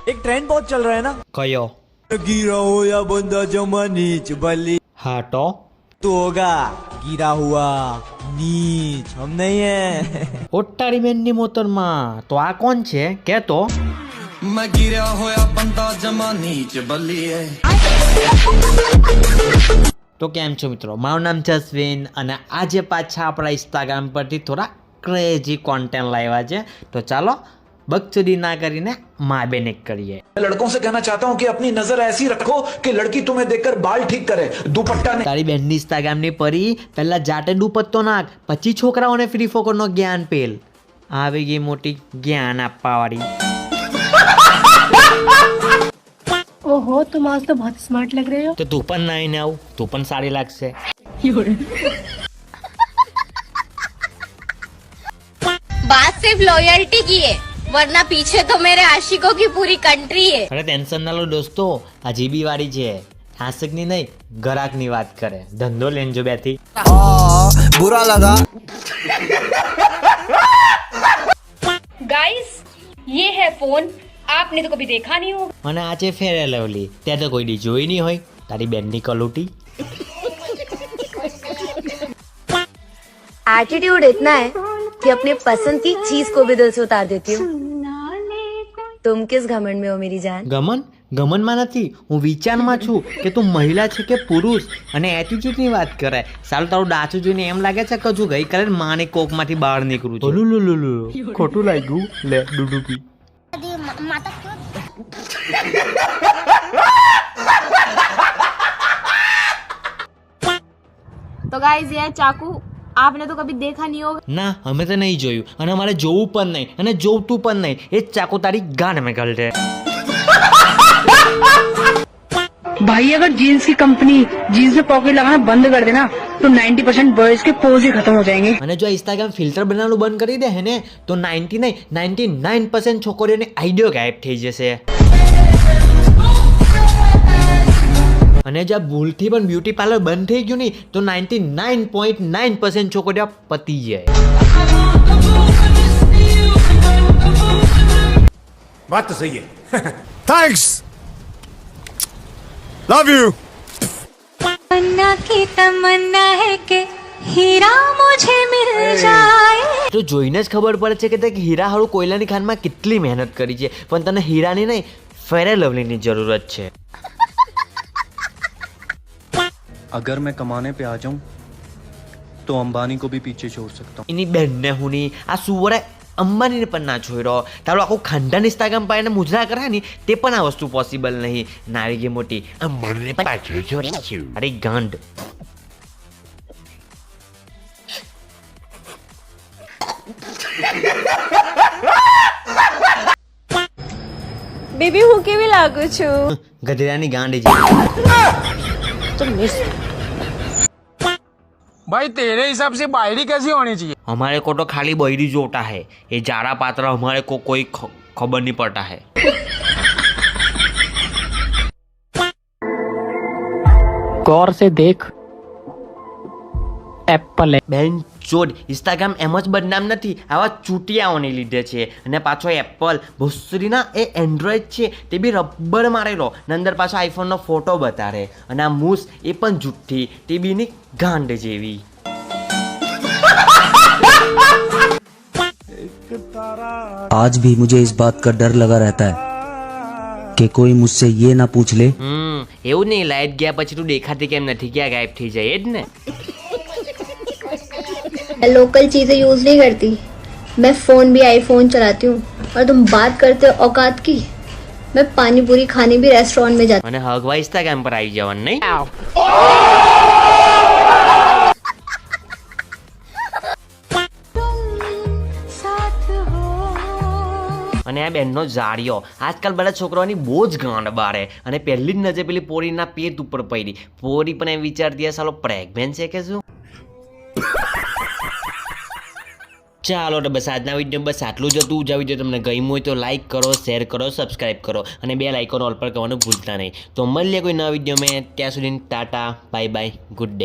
एक ट्रेंड बहुत चल रहा है ना, કયો? गिरा हो या बंदा जमा नीच भली હા તો तो होगा गिरा हुआ नीच, हम नहीं है। ઓટારી બેનની મોતરમાં તો આ કોણ છે કે તો? मैं गिरा होया बंदा जमा नीच बल्ली તો કેમ છો મિત્રો, મારું નામ છે અશ્વિન અને આજે પાછા આપણા ઇન્સ્ટાગ્રામ પરથી થોડા ક્રેઝી કોન્ટેન્ટ લાવ્યા છે। તો ચાલો બકચોદી ના કરીને માં બેન એક કરીએ। लड़कों से कहना चाहता हूँ कि अपनी नजर ऐसी रखो कि लड़की तुम्हें देखकर बाल ठीक करे, दुपट्टा नहीं। તારી બેનની ઇન્સ્ટાગ્રામની પરી પહેલા જાતે દુપત્તો નાખ, પછી છોકરાઓને ફ્રી ફોકટનો જ્ઞાન પેલ। આવી ગઈ મોટી જ્ઞાન આપવા વાળી। ओहो, तुम आज तो बहुत स्मार्ट लग रहे हो। તો તું પણ નાઈને આવ, તું પણ સારી લાગશે। बात सिर्फ लॉयल्टी की है, वरना पीछे तो मेरे आशिकों की पूरी कंट्री है। અરે ટેન્શન ના લો દોસ્તો, આ જીબી વાળી છે, આશિકની નહીં ગ્રાહકની વાત કરે। ધંધો લેનજો બેથી। बुरा लगा। गाइस, ये है फोन, आपने तो कभी देखा नहीं होगा। અને આ છે ફેર લવલી, ત્યાં તો કોઈ દી જોઈ નહીં હોય તારી બેનની કલોટી। एटीट्यूड इतना है कि अपने पसंद की चीज को भी दिल से उतार देती हूँ। तुम किस घमंड में हो मेरी जान? ગમન ગમનમાં નથી, હું વિચારમાં છું કે તું મહિલા છે કે પુરુષ અને એટીટ્યુડની વાત કરે। સાલું તારું ડાચું જોઈને એમ લાગે છે કે હજુ ગઈકાલે માને કોકમાંથી બહાર નીકળું છું। ખોટું લાગ્યું, લે ડુડુ પી। तो गाइस, ये चाकू आपने तो कभी देखा नहीं होगा। ના અમે તો નહીં જોયું અને અમારે જોવું પણ નહીં અને જોવતું પણ નહીં। એ જ ચાકુ તારી ગાંઠ में ગળ દે। भाई अगर जीन्स की कंपनी जीन्स में पॉकेट लगाना बंद कर देना तो 90% बॉयज के पोज ही खत्म हो जाएंगे। અને જો ઇન્સ્ટાગ્રામ ફિલ્ટર બનાવવાનું બંધ કરી દે હે ને તો 99% છોકરીઓને આઈડિયો ગાયબ થઈ જશે। અને જો ભૂલથી પણ બ્યુટી પાર્લર બંધ થઈ ગયું નહીં તો 99.9% છોકરીઓ પતી જાય। बात तो सही है। Thanks, love you. तमन्ना की तमन्ना है कि हीरा मुझे मिल जाए। તો જોઈને જ ખબર પડે છે કે તે હીરા હારું કોયલાની ખાનમાં કેટલી મહેનત કરી છે, પણ તને હીરાની નહીં ફેર લવલીની જરૂરત છે। अगर मैं कमाने पे आ जाऊं तो अंबानी को भी पीछे छोड़ सकता हूँ। એની બેનને હુની આ સુવરે અંબાનીને પણ ના છોડ્યો, તારું આખું ખાનદાન ઇન્સ્ટાગ્રામ પર એને મુજરા કરે ને તે પણ આ વસ્તુ પોસિબલ નહીં। નારી ગઈ મોટી અંબાનીને પાછળ છોડ્યું। અરે ગાંડ। बेबी હું કેવી લાગુ છું? ગધેડાની ગાંડી છે। भाई तेरे हिसाब से बायरी कैसी होनी चाहिए? हमारे को तो खाली बहरी जोटा है, ये जाड़ा पात्रा हमारे को कोई खबर नहीं पड़ता है। गौर से देख, एप्पल है। બેન ચોડ ઇન્સ્ટાગ્રામ એમ જ બદનામ નથી, આવા ચૂંટિયાઓને લીધે છે। અને પાછો એપલ ભોસરીના એ એન્ડ્રોઈડ છે તે બી રબર મારેલો ને અંદર પાછો આઈફોનનો ફોટો બતાડે। અને આ મૂસ એ પણ જુઠ્ઠી, તે બીની ગાંડ જેવી। आज भी मुझे इस बात का डर लगा रहता है कि कोई मुझसे ये ना पूछ ले એવું નહીં લાઈટ ગયા પછી તું દેખાતી કેમ નથી, ક્યાં ગાયબ થઈ જાય એ જ ને। लोकल चीजें यूज नहीं करती, मैं फोन भी आईफोन चलाती हूँ। और तुम बात करते हो औकात की, मैं पानी पूरी खाने भी रेस्टोरेंट में जाती અને હગવા ઇન્સ્ટાગ્રામ પર આવી જવાનું નહીં। અને આ બેનનો જાડિયો આજકાલ બધા છોકરાઓની બહુ જ ગાંડ બારે। અને પહેલી જ નજર પેલી પોરીના પેટ ઉપર પડી, પોરી પણ એમ વિચારતી સાલો પ્રેગ્નેન્ટ છે કે શું। ચાલો તો બસ આજના વિડીયો બસ આટલું જ હતું। જો વિડીયો તમને ગમ્યું હોય તો લાઈક કરો, શેર કરો, સબસ્ક્રાઈબ કરો અને બે લાઇકોન ઓલ પર કરવાનું ભૂલતા નહીં। તો મળીએ કોઈ નવા વિડીયો મેં, ત્યાં સુધી Tata bye bye, good day.